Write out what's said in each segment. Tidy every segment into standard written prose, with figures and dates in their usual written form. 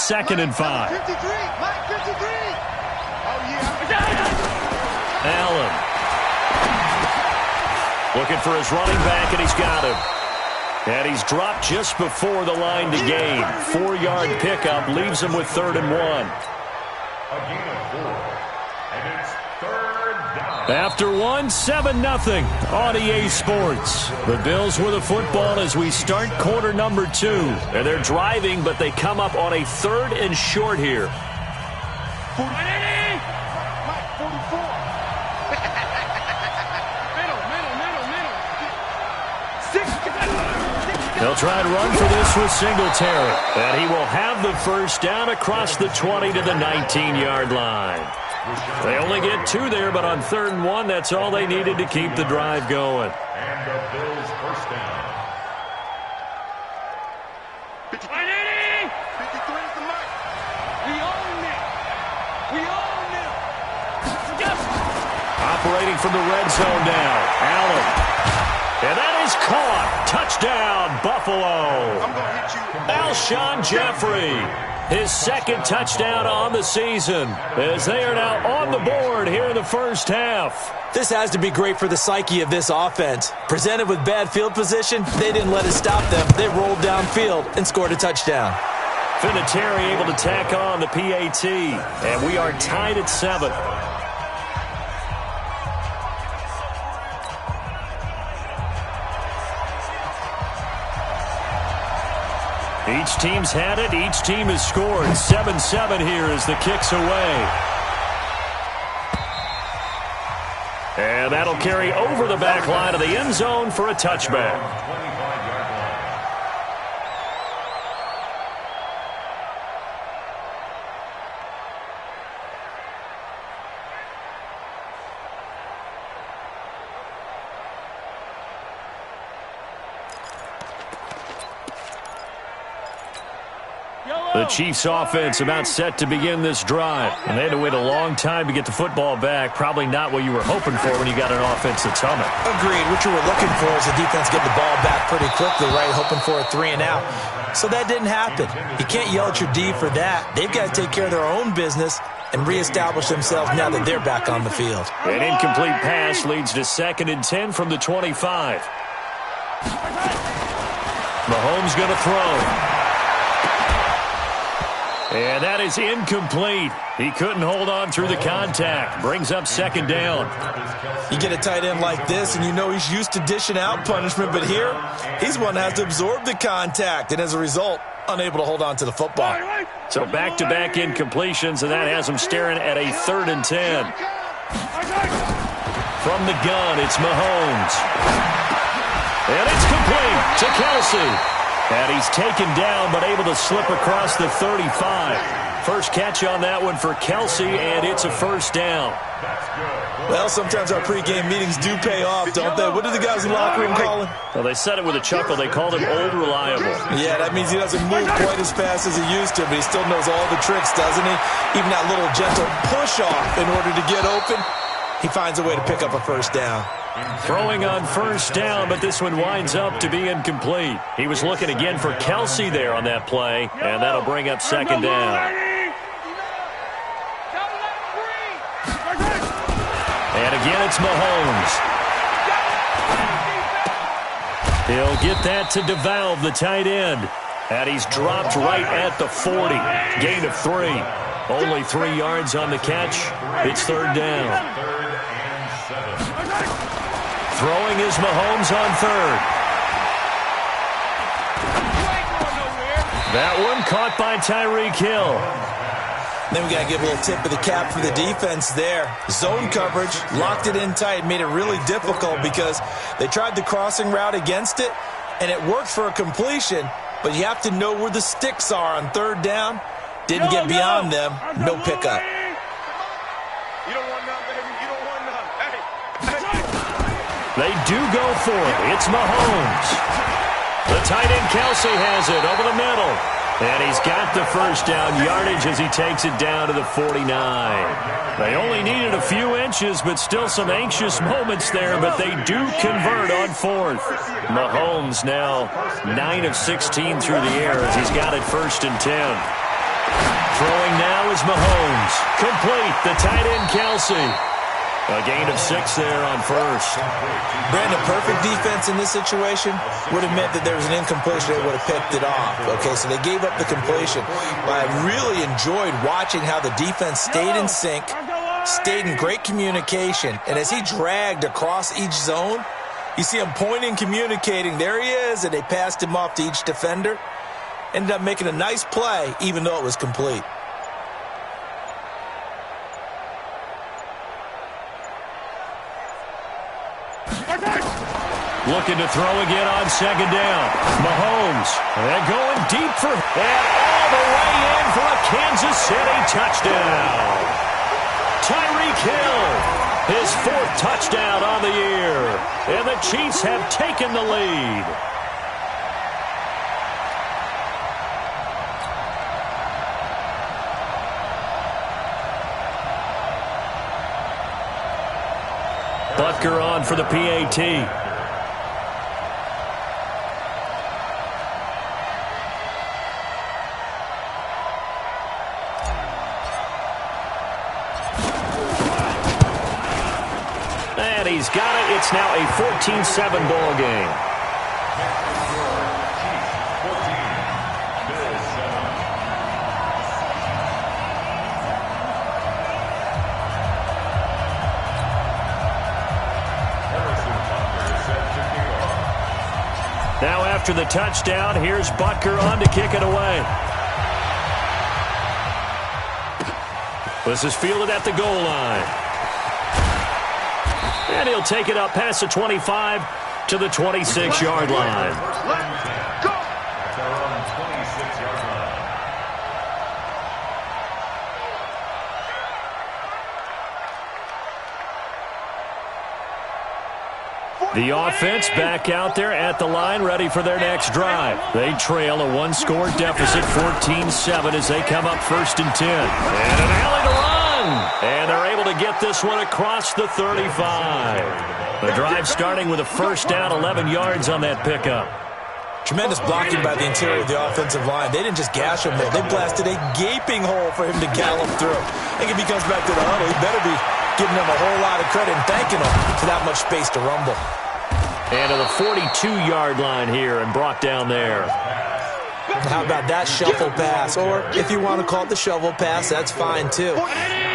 2nd and 5. 53, Mike 53. Oh, yeah. Allen. Looking for his running back, and he's got him. And he's dropped just before the line to gain. 4-yard pickup leaves him with 3rd and 1. A gain of 4. And it's 3rd down. After 1, 7-0 on EA Sports. The Bills with the football as we start quarter number 2. And they're driving, but they come up on a 3rd and short here. They'll try and run for this with Singletary. And he will have the first down across the 20 to the 19-yard line. They only get 2 there, but on 3rd and 1, that's all they needed to keep the drive going. And the Bills' first down. 53 is the mark. We own it. We own it. Yes. Operating from the red zone now. Allen. And that is caught. Touchdown, Buffalo. I'm going to hit you. Alshon Jeffrey, his 2nd touchdown on the season, as they are now on the board here in the first half. This has to be great for the psyche of this offense. Presented with bad field position, they didn't let it stop them. They rolled downfield and scored a touchdown. Vinatieri able to tack on the PAT, and we are tied at 7. Each team's had it. Each team has scored. 7-7 here as the kick's away. And that'll carry over the back line of the end zone for a touchback. The Chiefs offense about set to begin this drive. And they had to wait a long time to get the football back. Probably not what you were hoping for when you got an offense that's humming. Agreed. What you were looking for is the defense getting the ball back pretty quickly, right? Hoping for a 3 and out. So that didn't happen. You can't yell at your D for that. They've got to take care of their own business and reestablish themselves now that they're back on the field. An incomplete pass leads to 2nd and 10 from the 25. Mahomes going to throw. And that is incomplete. He couldn't hold on through the contact. Brings up 2nd down. You get a tight end like this, and you know he's used to dishing out punishment, but here, he's one that has to absorb the contact, and as a result, unable to hold on to the football. So back-to-back incompletions, and that has him staring at a 3rd and 10. From the gun, it's Mahomes. And it's complete to Kelsey. And he's taken down, but able to slip across the 35. First catch on that one for Kelsey, and it's a first down. Well, sometimes our pregame meetings do pay off, don't they? What do the guys in the locker room call him? Well, they said it with a chuckle. They called him Old Reliable. Yeah, that means he doesn't move quite as fast as he used to, but he still knows all the tricks, doesn't he? Even that little gentle push-off in order to get open, he finds a way to pick up a first down. Throwing on first down, but this one winds up to be incomplete. He was looking again for Kelsey there on that play, and that'll bring up 2nd down. And again, it's Mahomes. He'll get that to DeValve, the tight end. And he's dropped right at the 40. Gain of 3. Only 3 yards on the catch. It's 3rd down. Throwing is Mahomes on 3rd. That one caught by Tyreek Hill. Then we got to give a little tip of the cap for the defense there. Zone coverage, locked it in tight, made it really difficult because they tried the crossing route against it, and it worked for a completion, but you have to know where the sticks are on 3rd down. Didn't get beyond them, no pickup. You don't want none, baby. You don't want none. Hey. They do go for it. It's Mahomes. The tight end Kelsey has it over the middle. And he's got the first down yardage as he takes it down to the 49. They only needed a few inches, but still some anxious moments there, but they do convert on 4th. Mahomes now 9 of 16 through the air as he's got it 1st and 10. is Mahomes. Complete. The tight end, Kelsey. A gain of 6 there on first. Brandon, perfect defense in this situation would have meant that there was an incompletion that would have picked it off. Okay, so they gave up the completion. But I really enjoyed watching how the defense stayed in sync, stayed in great communication, and as he dragged across each zone, you see him pointing, communicating. There he is, and they passed him off to each defender. Ended up making a nice play, even though it was complete. Looking to throw again on second down. Mahomes, and going deep for, and all the way in for a Kansas City touchdown. Tyreek Hill, his 4th touchdown on the year. And the Chiefs have taken the lead. Butker on for the PAT. And he's got it. It's now a 14-7 ball game. Now after the touchdown, here's Butker on to kick it away. This is fielded at the goal line. And he'll take it up past the 25 to the 26-yard line. Let's go! At their own 26-yard line. The offense back out there at the line, ready for their next drive. They trail a 1-score deficit, 14-7, as they come up 1st and 10. And an alley to run. And they're able to get this one across the 35. The drive starting with a first down, 11 yards on that pickup. Tremendous blocking by the interior of the offensive line. They didn't just gash him there. They blasted a gaping hole for him to gallop through. I think if he comes back to the huddle, he better be giving them a whole lot of credit and thanking them for that much space to rumble. And to the 42-yard line here and brought down there. How about that shuffle pass? Or if you want to call it the shovel pass, that's fine too.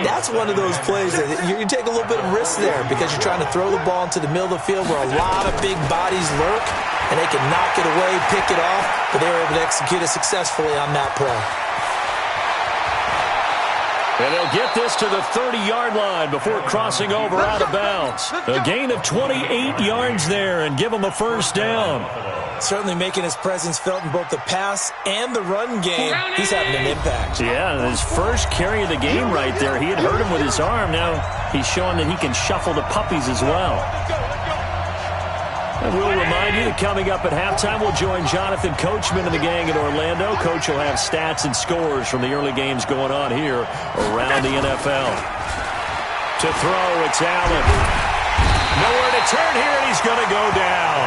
That's one of those plays that you take a little bit of risk there because you're trying to throw the ball into the middle of the field where a lot of big bodies lurk, and they can knock it away, pick it off, but they were able to execute it successfully on that play. And they'll get this to the 30-yard line before crossing over out of bounds. A gain of 28 yards there and give them a first down. Certainly making his presence felt in both the pass and the run game. He's having an impact. Yeah, his first carry of the game right there. He had hurt him with his arm. Now he's showing that he can shuffle the puppies as well. And we'll remind you that coming up at halftime, we'll join Jonathan Coachman and the gang in Orlando. Coach will have stats and scores from the early games going on here around the NFL. To throw, it's Allen. Nowhere to turn here, and he's going to go down.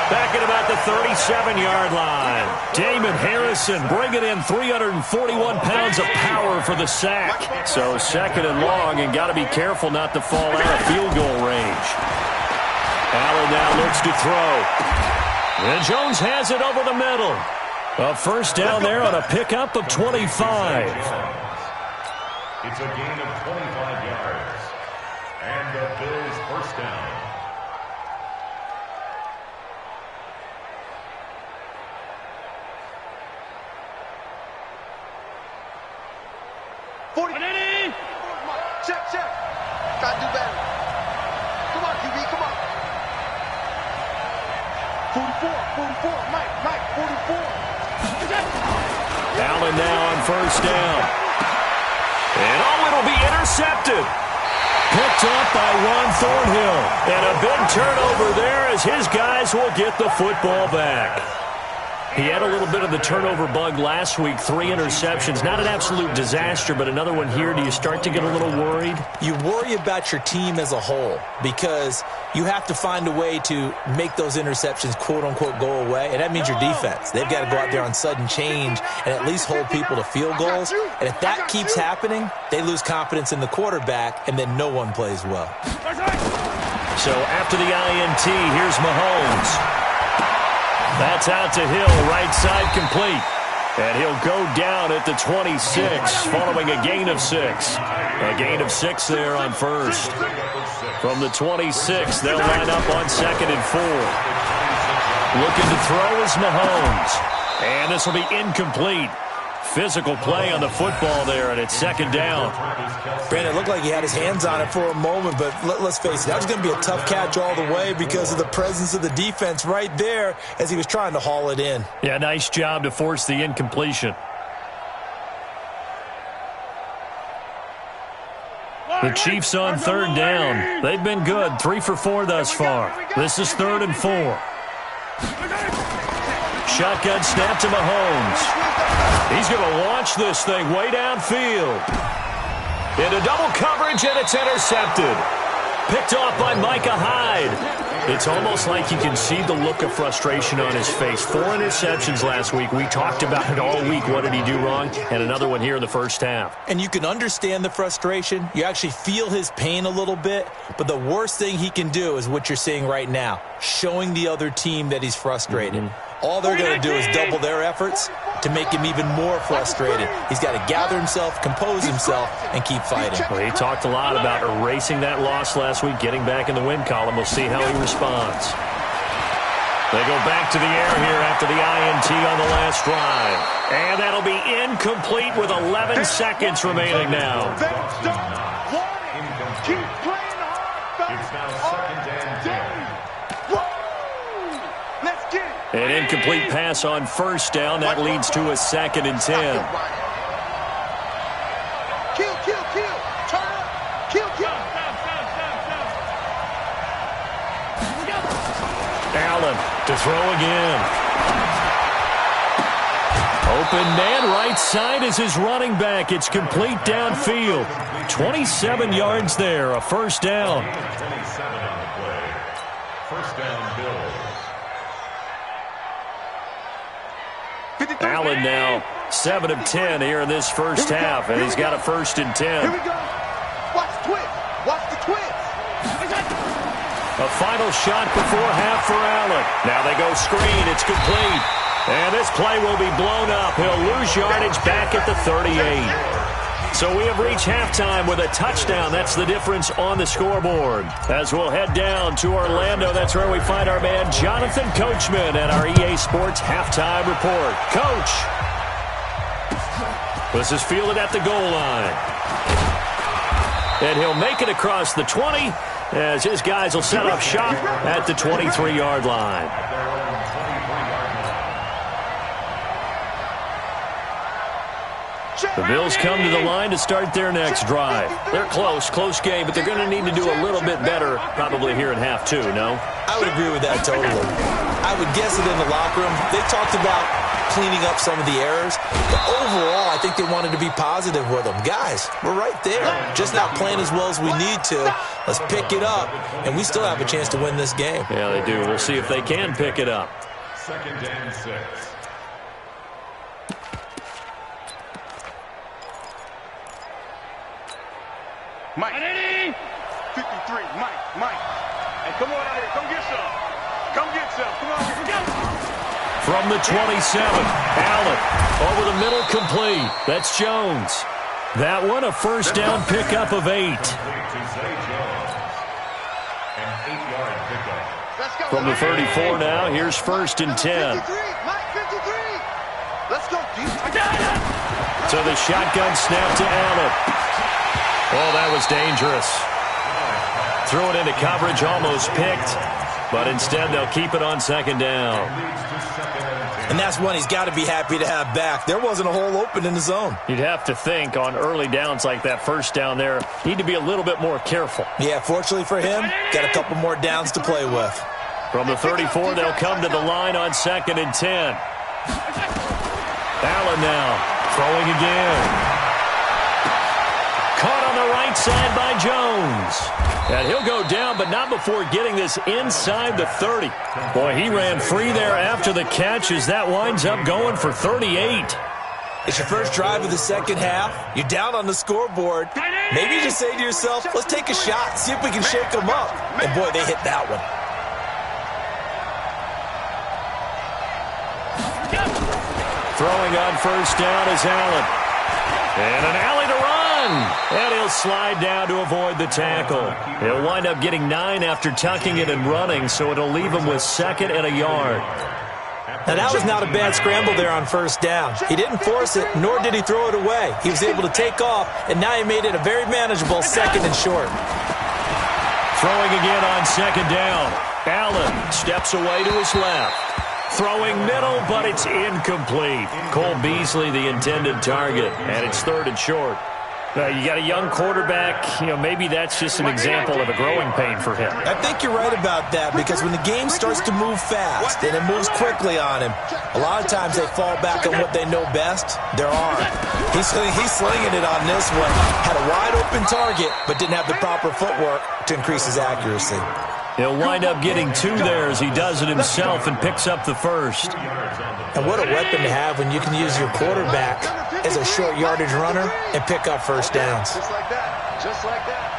Back at about the 37-yard line. Damon Harrison bringing in 341 pounds of power for the sack. So 2nd and long, and got to be careful not to fall out of field goal range. Allen now looks to throw. And Jones has it over the middle. A first down there on a pickup of 25. It's a gain of 25 yards. And the Bills' first down. Check. Gotta do better. Come on, QB, come on. 44, Mike, 44. Allen now on first down. And it'll be intercepted. Picked up by Juan Thornhill. And a big turnover there as his guys will get the football back. He had a little bit of the turnover bug last week, 3 interceptions. Not an absolute disaster, but another one here. Do you start to get a little worried? You worry about your team as a whole because you have to find a way to make those interceptions, quote-unquote, go away, and that means your defense. They've got to go out there on sudden change and at least hold people to field goals, and if that keeps happening, they lose confidence in the quarterback, and then no one plays well. So after the INT, here's Mahomes. That's out to Hill, right side complete. And he'll go down at the 26, following a gain of 6. A gain of 6 there on first. From the 26, they'll line up on 2nd and 4. Looking to throw is Mahomes. And this will be incomplete. Physical play on the football there, and it's 2nd down. Brandon, it looked like he had his hands on it for a moment, but let's face it, that was going to be a tough catch all the way because of the presence of the defense right there as he was trying to haul it in. Yeah, nice job to force the incompletion. The Chiefs on 3rd down. They've been good, 3 for 4 thus far. This is 3rd and 4. Shotgun snap to Mahomes. He's going to launch this thing way downfield. Into double coverage, and it's intercepted. Picked off by Micah Hyde. It's almost like you can see the look of frustration on his face. 4 interceptions last week. We talked about it all week. What did he do wrong? And another one here in the first half. And you can understand the frustration. You actually feel his pain a little bit. But the worst thing he can do is what you're seeing right now, showing the other team that he's frustrated. All they're going to do is double their efforts to make him even more frustrated. He's got to gather himself, compose himself, and keep fighting. Well, he talked a lot about erasing that loss last week, getting back in the win column. We'll see how he responds. They go back to the air here after the INT on the last drive. And that'll be incomplete with 11 seconds remaining now. Keep playing hard. It's now 2nd and 10. Let's get it. An incomplete pass on 1st down. That leads to a 2nd and 10. Kill, kill, kill. Turn up. Kill, kill. Allen to throw again. Open man right side is his running back. It's complete downfield. 27 yards there, a 1st down. 27 on the play. 1st down, Bills. Allen now 7 of 10 here in this first half, and he's got a 1st and 10. Here we go. Watch the twist. Watch the twist. A final shot before half for Allen. Now they go screen. It's complete. And this play will be blown up. He'll lose yardage back at the 38. So we have reached halftime with a touchdown. That's the difference on the scoreboard. As we'll head down to Orlando, that's where we find our man Jonathan Coachman at our EA Sports Halftime Report. Coach, this is fielded at the goal line. And he'll make it across the 20 as his guys will set up shop at the 23-yard line. The Bills come to the line to start their next drive. They're close game, but they're going to need to do a little bit better probably here in half 2, no? I would agree with that totally. I would guess it in the locker room. They talked about cleaning up some of the errors, but overall, I think they wanted to be positive with them. Guys, we're right there. Just not playing as well as we need to. Let's pick it up, and we still have a chance to win this game. Yeah, they do. We'll see if they can pick it up. 2nd and 6. Mike. 53. Mike. Hey, come on out here. Come get some. Come get some. Come on. Go. From the 27, Allen over the middle, complete. That's Jones. That one, a 1st down pickup of 8. From the 34 now, here's 1st and 10. 53. Mike, 53. Let's go. So the shotgun snap to Allen. Oh, that was dangerous. Threw it into coverage, almost picked. But instead, they'll keep it on 2nd down. And that's one he's got to be happy to have back. There wasn't a hole open in the zone. You'd have to think on early downs like that 1st down there, need to be a little bit more careful. Yeah, fortunately for him, got a couple more downs to play with. From the 34, they'll come to the line on 2nd and 10. Allen now throwing again. Caught on the right side by Jones. And he'll go down, but not before getting this inside the 30. Boy, he ran free there after the catch as that winds up going for 38. It's your first drive of the second half. You're down on the scoreboard. Maybe you just say to yourself, let's take a shot, see if we can shake them up. And, boy, they hit that one. Throwing on first down is Allen. And an alley to run. And he'll slide down to avoid the tackle. He'll wind up getting 9 after tucking it and running, so it'll leave him with 2nd and a yard. Now, that was not a bad scramble there on first down. He didn't force it, nor did he throw it away. He was able to take off, and now he made it a very manageable 2nd and short. Throwing again on 2nd down. Allen steps away to his left. Throwing middle, but it's incomplete. Cole Beasley, the intended target, and it's 3rd and short. You got a young quarterback. Maybe that's just an example of a growing pain for him. I think you're right about that, because when the game starts to move fast and it moves quickly on him, a lot of times they fall back on what they know best, their arm. He's slinging it on this one. Had a wide open target, but didn't have the proper footwork to increase his accuracy. He'll wind up getting 2 there as he does it himself and picks up the first. And what a weapon to have when you can use your quarterback as a short yardage runner and pick up first downs. Just like that. Just like that.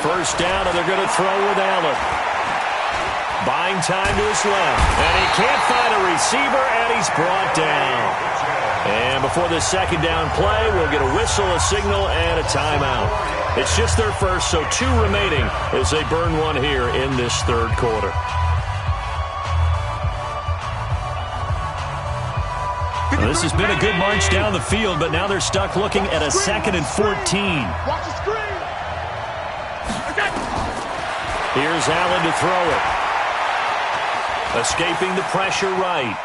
First down, and they're going to throw with Allen. Buying time to his left. And he can't find a receiver, and he's brought down. And before the 2nd down play, we'll get a whistle, a signal, and a timeout. It's just their first, so 2 remaining as they burn one here in this 3rd quarter. Well, this has been a good march down the field, but now they're stuck looking at a 2nd and 14. Watch the screen. Here's Allen to throw it. Escaping the pressure right.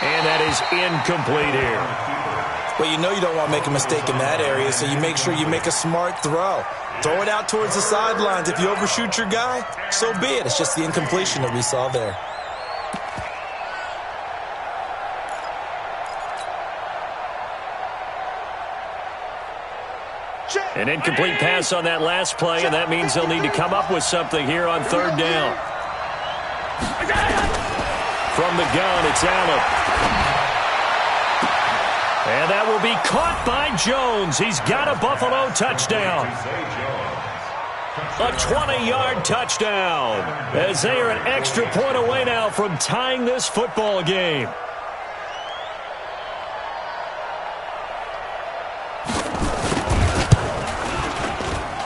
And that is incomplete here. Well, you don't want to make a mistake in that area, so you make sure you make a smart throw. Throw it out towards the sidelines. If you overshoot your guy, so be it. It's just the incompletion that we saw there. An incomplete pass on that last play, and that means they'll need to come up with something here on 3rd down. From the gun, it's Allen. And that will be caught by Jones. He's got a Buffalo touchdown. A 20-yard touchdown, as they are an extra point away now from tying this football game.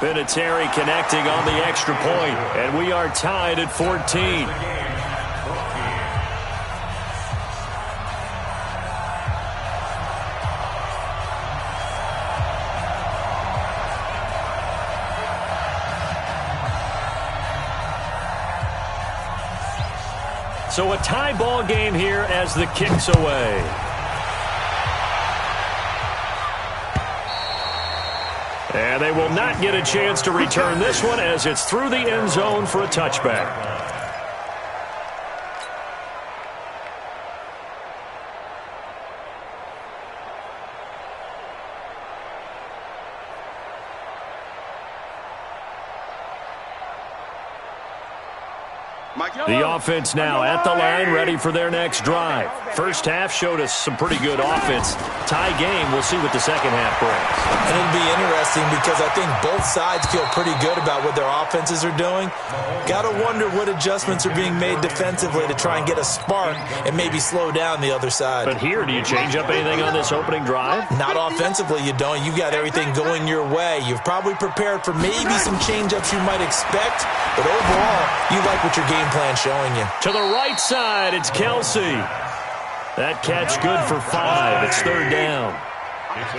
Vinatieri connecting on the extra point, and we are tied at 14. So a tie ball game here as the kick's away. And they will not get a chance to return this one as it's through the end zone for a touchback. The offense now at the line, ready for their next drive. First half showed us some pretty good offense. Tie game, we'll see what the second half brings. And it'll be interesting because I think both sides feel pretty good about what their offenses are doing. Got to wonder what adjustments are being made defensively to try and get a spark and maybe slow down the other side. But here, do you change up anything on this opening drive? Not offensively, you don't. You got everything going your way. You've probably prepared for maybe some change-ups you might expect, but overall, you like what your game plan's showing you. To the right side, it's Kelsey. That catch good for 5. It's 3rd down.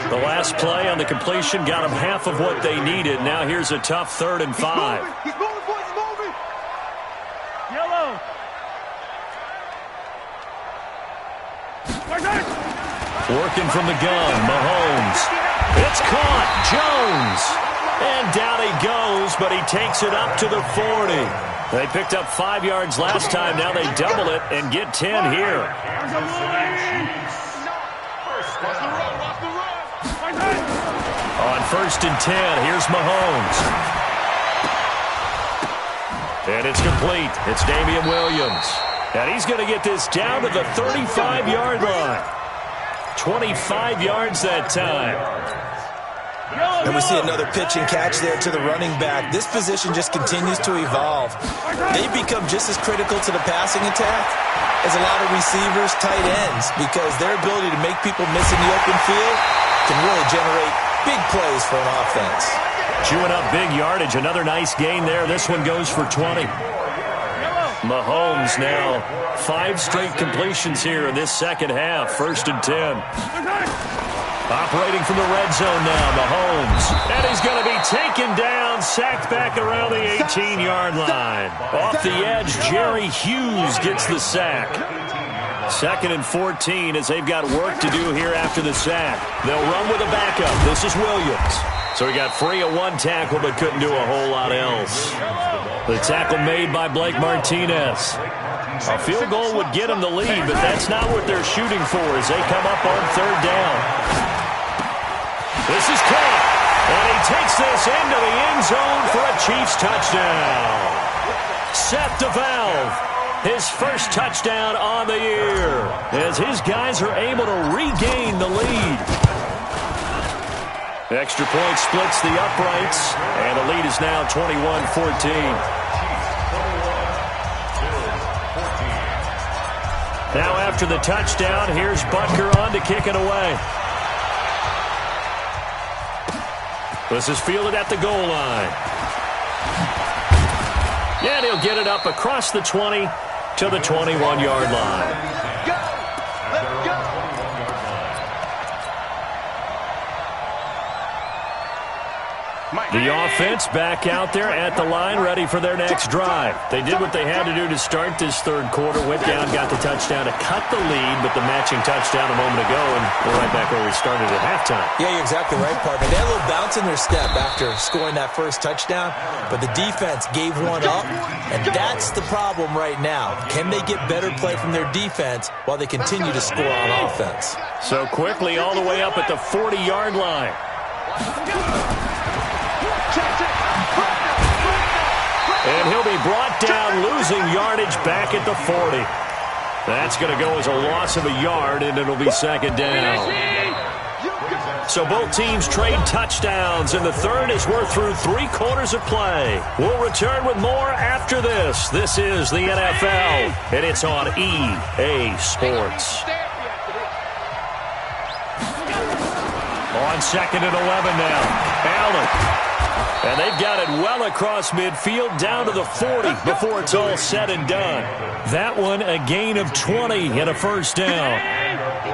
The last play on the completion got them half of what they needed. Now here's a tough 3rd and 5. He's moving, boys, he's moving. Yellow. Working from the gun, Mahomes. It's caught. Jones. And down he goes, but he takes it up to the 40. They picked up 5 yards last time. Now they double it and get 10 here. On 1st and 10, here's Mahomes. And it's complete. It's Damian Williams. And he's going to get this down to the 35-yard line. 25 yards that time. And we see another pitch and catch there to the running back. This position just continues to evolve. They become just as critical to the passing attack as a lot of receivers, tight ends, because their ability to make people miss in the open field can really generate big plays for an offense. Chewing up big yardage. Another nice gain there. This one goes for 20. Mahomes now 5 straight completions here in this second half. 1st and 10. Operating from the red zone now, Mahomes. And he's going to be taken down, sacked back around the 18-yard line. Off the edge, Jerry Hughes gets the sack. 2nd and 14 as they've got work to do here after the sack. They'll run with a backup. This is Williams. So he got free of 1 tackle but couldn't do a whole lot else. The tackle made by Blake Martinez. A field goal would get him the lead, but that's not what they're shooting for as they come up on 3rd down. This is caught, and he takes this into the end zone for a Chiefs touchdown. Seth DeValve, his first touchdown on the year, as his guys are able to regain the lead. Extra point splits the uprights, and the lead is now 21-14. Now after the touchdown, here's Butker on to kick it away. This is fielded at the goal line. And he'll get it up across the 20 to the 21-yard line. The offense back out there at the line, ready for their next drive. They did what they had to do to start this 3rd quarter. Went down, got the touchdown to cut the lead, but the matching touchdown a moment ago, and we're right back where we started at halftime. Yeah, you're exactly right, partner. They had a little bounce in their step after scoring that first touchdown, but the defense gave one up, and that's the problem right now. Can they get better play from their defense while they continue to score on offense? So quickly all the way up at the 40-yard line. And he'll be brought down, losing yardage back at the 40. That's going to go as a loss of a yard, and it'll be 2nd down. So both teams trade touchdowns, and the 3rd as we're through 3 quarters of play. We'll return with more after this. This is the NFL, and it's on EA Sports. On 2nd and 11 now, Allen. And they've got it well across midfield down to the 40 before it's all said and done. That one a gain of 20 and a 1st down.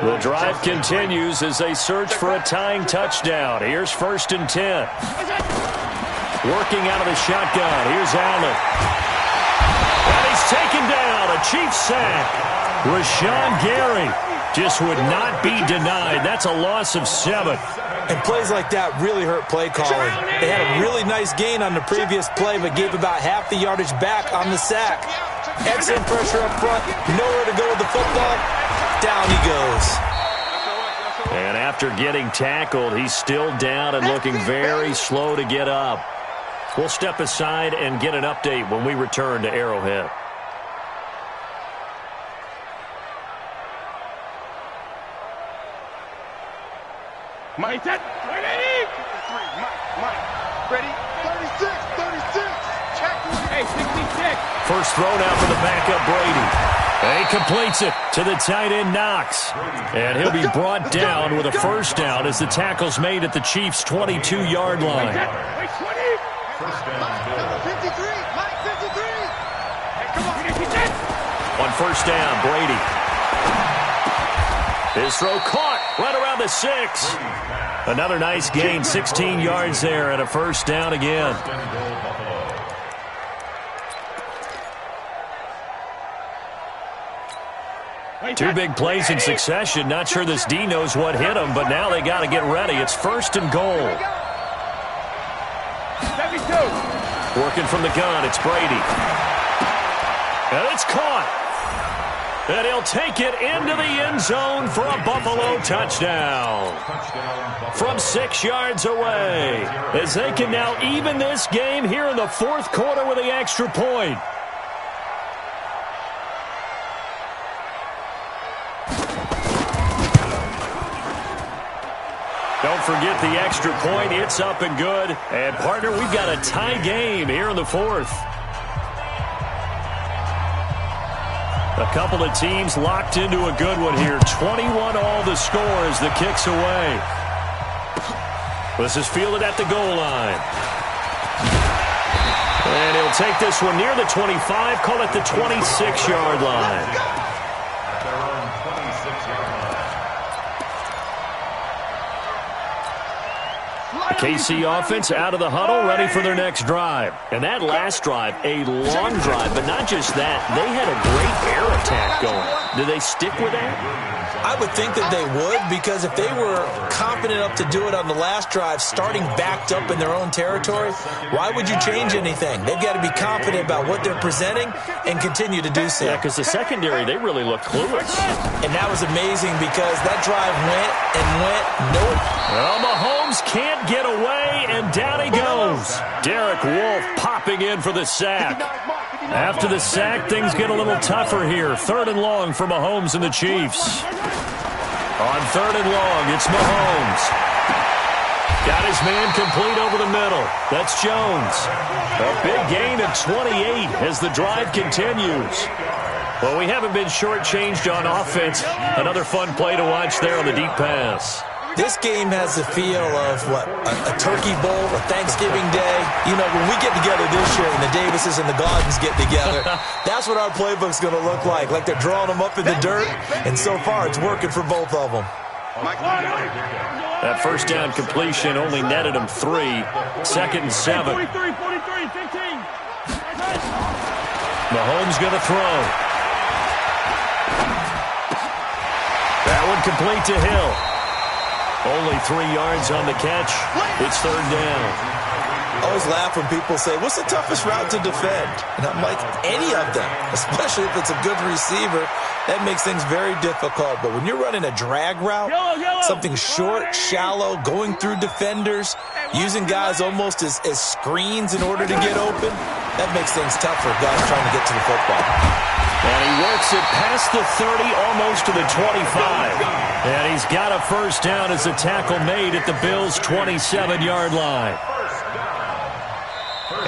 The drive continues as they search for a tying touchdown. Here's 1st and 10. Working out of the shotgun. Here's Allen. And he's taken down. A Chiefs sack. Rashawn Gary just would not be denied. That's a loss of 7. And plays like that really hurt play calling. They had a really nice gain on the previous play, but gave about half the yardage back on the sack. Excellent pressure up front. Nowhere to go with the football. Down he goes. And after getting tackled, he's still down and looking very slow to get up. We'll step aside and get an update when we return to Arrowhead. Mike, ready? Mike, ready? 36, 36. Check. Hey, 66. First throw now for the backup Brady. And he completes it to the tight end Knox. And he'll be brought down with a 1st down as the tackle's made at the Chiefs' 22-yard line. Wait, 20. First down, 53. Mike, 53. Hey, come on. On 1st down, Brady. His throw caught right around the 6. Another nice gain, 16 yards there and a 1st down again. Two big plays in succession. Not sure this D knows what hit him, but now they got to get ready. It's 1st and goal. Working from the gun, it's Brady. And it's caught. And he'll take it into the end zone for a Buffalo touchdown. From 6 yards away, as they can now even this game here in the 4th quarter with the extra point. Don't forget the extra point. It's up and good. And, partner, we've got a tie game here in the 4th. A couple of teams locked into a good one here. 21 all the score as the kick's away. This is fielded at the goal line. And he'll take this one near the 25, call it the 26-yard line. At their own 26-yard line. The KC offense out of the huddle, ready for their next drive. And that last drive, a long drive, but not just that. They had a great air attack going. Do they stick with that? I would think that they would, because if they were confident enough to do it on the last drive, starting backed up in their own territory, why would you change anything? They've got to be confident about what they're presenting and continue to do so. Yeah, because the secondary, they really looked clueless. And that was amazing because that drive went and went, nope. Well, Mahomes can't get away, and down he goes. Derek Wolfe popping in for the sack. After the sack, things get a little tougher here. 3rd and long for Mahomes and the Chiefs. On 3rd and long, it's Mahomes. Got his man complete over the middle. That's Jones. A big gain of 28 as the drive continues. Well, we haven't been shortchanged on offense. Another fun play to watch there on the deep pass. This game has the feel of, a turkey bowl, a Thanksgiving day. You know, when we get together this year and the Davises and the Gardens get together, that's what our playbook's going to look like. Like they're drawing them up in the dirt, and so far it's working for both of them. That first down completion only netted him 3. 2nd and 7. Mahomes going to throw. That one complete to Hill. Only 3 yards on the catch. It's 3rd down. I always laugh when people say, what's the toughest route to defend? And I'm like, any of them, especially if it's a good receiver. That makes things very difficult. But when you're running a drag route, something short, shallow, going through defenders, using guys almost as screens in order to get open, that makes things tough for guys trying to get to the football. And he works it past the 30, almost to the 25. And he's got a first down as a tackle made at the Bills' 27-yard line.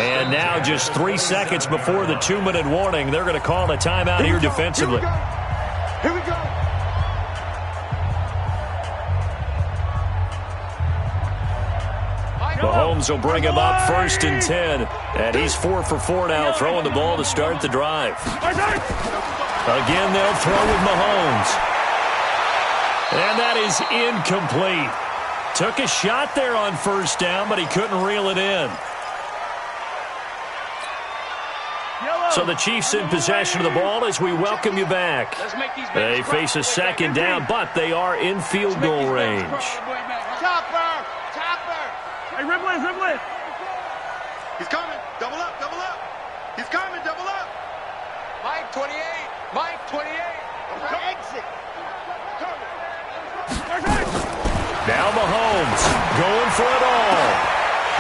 And now just 3 seconds before the 2-minute warning, they're going to call a timeout here defensively. Here we go. Mahomes will bring him up 1st and 10. And he's 4 for 4 now, throwing the ball to start the drive. Again, they'll throw with Mahomes. And that is incomplete. Took a shot there on 1st down, but he couldn't reel it in. So the Chiefs in possession of the ball as we welcome you back. They face a 2nd down, but they are in field goal range. Chopper! Hey, Ribble it! He's coming. Double up. He's coming. Double up. Mike 28. Exit. Now Mahomes going for it all.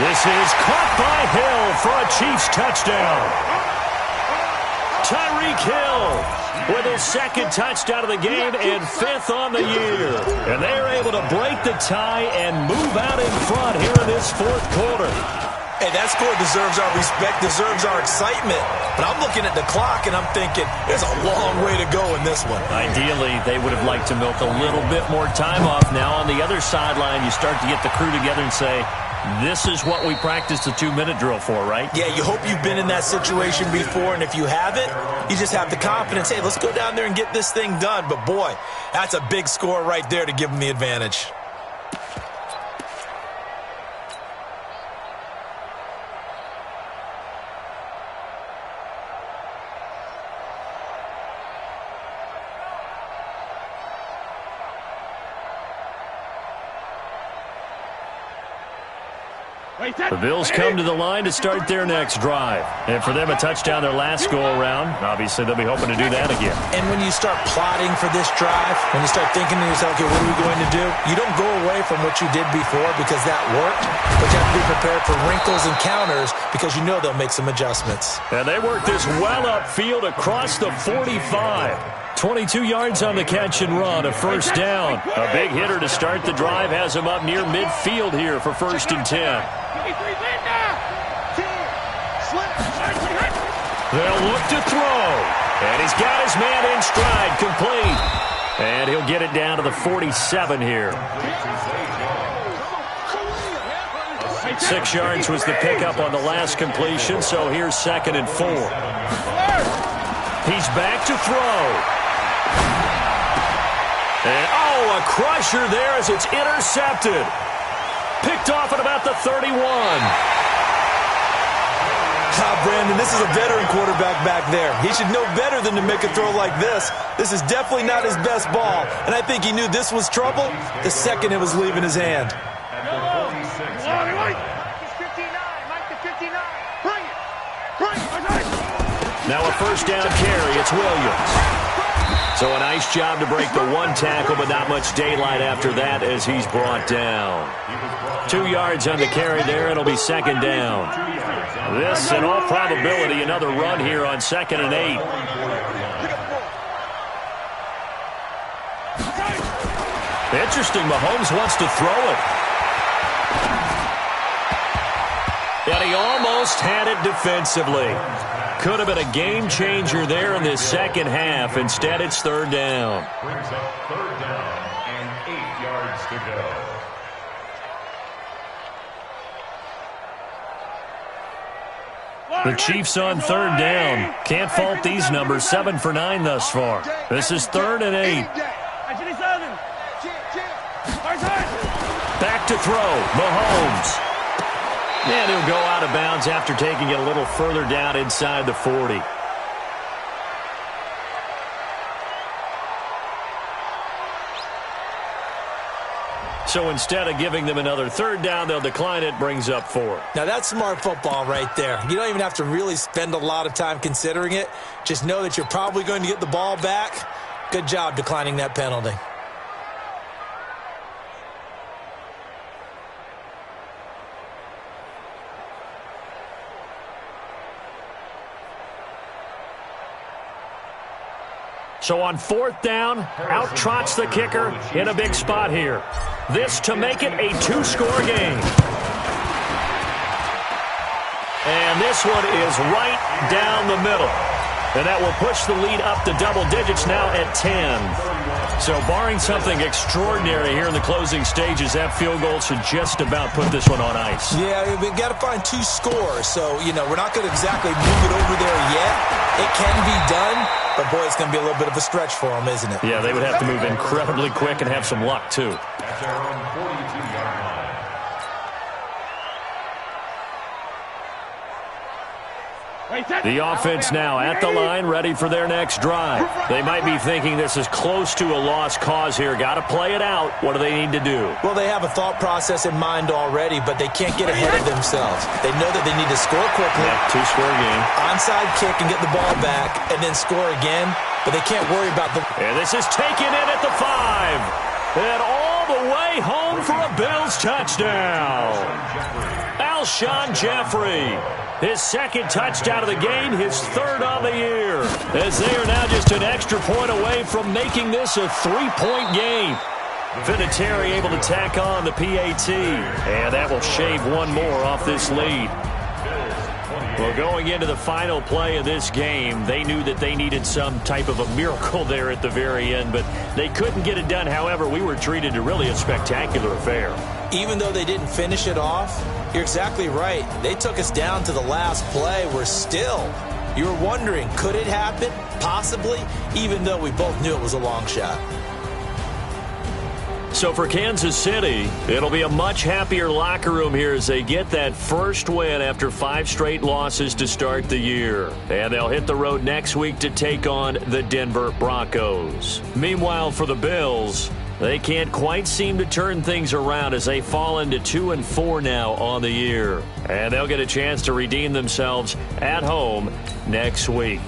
This is caught by Hill for a Chiefs touchdown. Tyreek Hill with his 2nd touchdown of the game and 5th on the year. And they're able to break the tie and move out in front here in this 4th quarter. Hey, that score deserves our respect, deserves our excitement. But I'm looking at the clock and I'm thinking, there's a long way to go in this one. Ideally, they would have liked to milk a little bit more time off. Now on the other sideline, you start to get the crew together and say, this is what we practiced the 2-minute drill for, right? Yeah, you hope you've been in that situation before, and if you haven't, you just have the confidence, hey, let's go down there and get this thing done. But boy, that's a big score right there to give them the advantage. The Bills come to the line to start their next drive. And for them, a touchdown their last go-around. Obviously, they'll be hoping to do that again. And when you start plotting for this drive, when you start thinking to yourself, okay, what are we going to do? You don't go away from what you did before because that worked, but you have to be prepared for wrinkles and counters because you know they'll make some adjustments. And they work this well upfield across the 45. 22 yards on the catch and run, a first down. A big hitter to start the drive has him up near midfield here for 1st and 10. They'll look to throw. And he's got his man in stride, complete. And he'll get it down to the 47 here. 6 yards was the pickup on the last completion, so here's 2nd and 4. He's back to throw. And, oh, a crusher there as it's intercepted. Picked off at about the 31. Brandon, this is a veteran quarterback back there. He should know better than to make a throw like this. This is definitely not his best ball, and I think he knew this was trouble the second it was leaving his hand. Now a first down carry. It's Williams. So a nice job to break the one tackle, but not much daylight after that as he's brought down. 2 yards on the carry there. It'll be 2nd down. This, in all probability, another run here on 2nd and 8. Interesting. Mahomes wants to throw it. And he almost had it defensively. Could have been a game changer there in this second half. Instead, it's 3rd down. Brings up 3rd down and 8 yards to go. The Chiefs on 3rd down. Can't fault these numbers. 7 for 9 thus far. This is 3rd and 8. Back to throw. Mahomes. And he'll go out of bounds after taking it a little further down inside the 40. So instead of giving them another 3rd down, they'll decline it. Brings up 4. Now, that's smart football right there. You don't even have to really spend a lot of time considering it. Just know that you're probably going to get the ball back. Good job declining that penalty. So on 4th down, out trots the kicker in a big spot here. This to make it a 2-score game. And this one is right down the middle. And that will push the lead up to double digits now at 10. So barring something extraordinary here in the closing stages, that field goal should just about put this one on ice. Yeah, we've got to find 2 scores. So, you know, we're not going to exactly move it over there yet. It can be done, but, boy, it's going to be a little bit of a stretch for them, isn't it? Yeah, they would have to move incredibly quick and have some luck, too. That's our own 42-yard line. The offense now at the line, ready for their next drive. They might be thinking this is close to a lost cause here. Got to play it out. What do they need to do? Well, they have a thought process in mind already, but they can't get ahead of themselves. They know that they need to score quickly. Yeah, 2-score game. Onside kick and get the ball back, and then score again. But they can't worry about the... And this is taken in at the 5. And all the way home for a Bills touchdown. Alshon Jeffrey. His 2nd touchdown of the game, his 3rd on the year. As they are now just an extra point away from making this a 3-point game. Vinatieri able to tack on the PAT. And that will shave one more off this lead. Well, going into the final play of this game, they knew that they needed some type of a miracle there at the very end, but they couldn't get it done. However, we were treated to really a spectacular affair. Even though they didn't finish it off, you're exactly right. They took us down to the last play. We're still, you were wondering, could it happen? Possibly, even though we both knew it was a long shot. So for Kansas City, it'll be a much happier locker room here as they get that first win after 5 straight losses to start the year. And they'll hit the road next week to take on the Denver Broncos. Meanwhile, for the Bills, They can't quite seem to turn things around as they fall into 2-4 now on the year. And they'll get a chance to redeem themselves at home next week.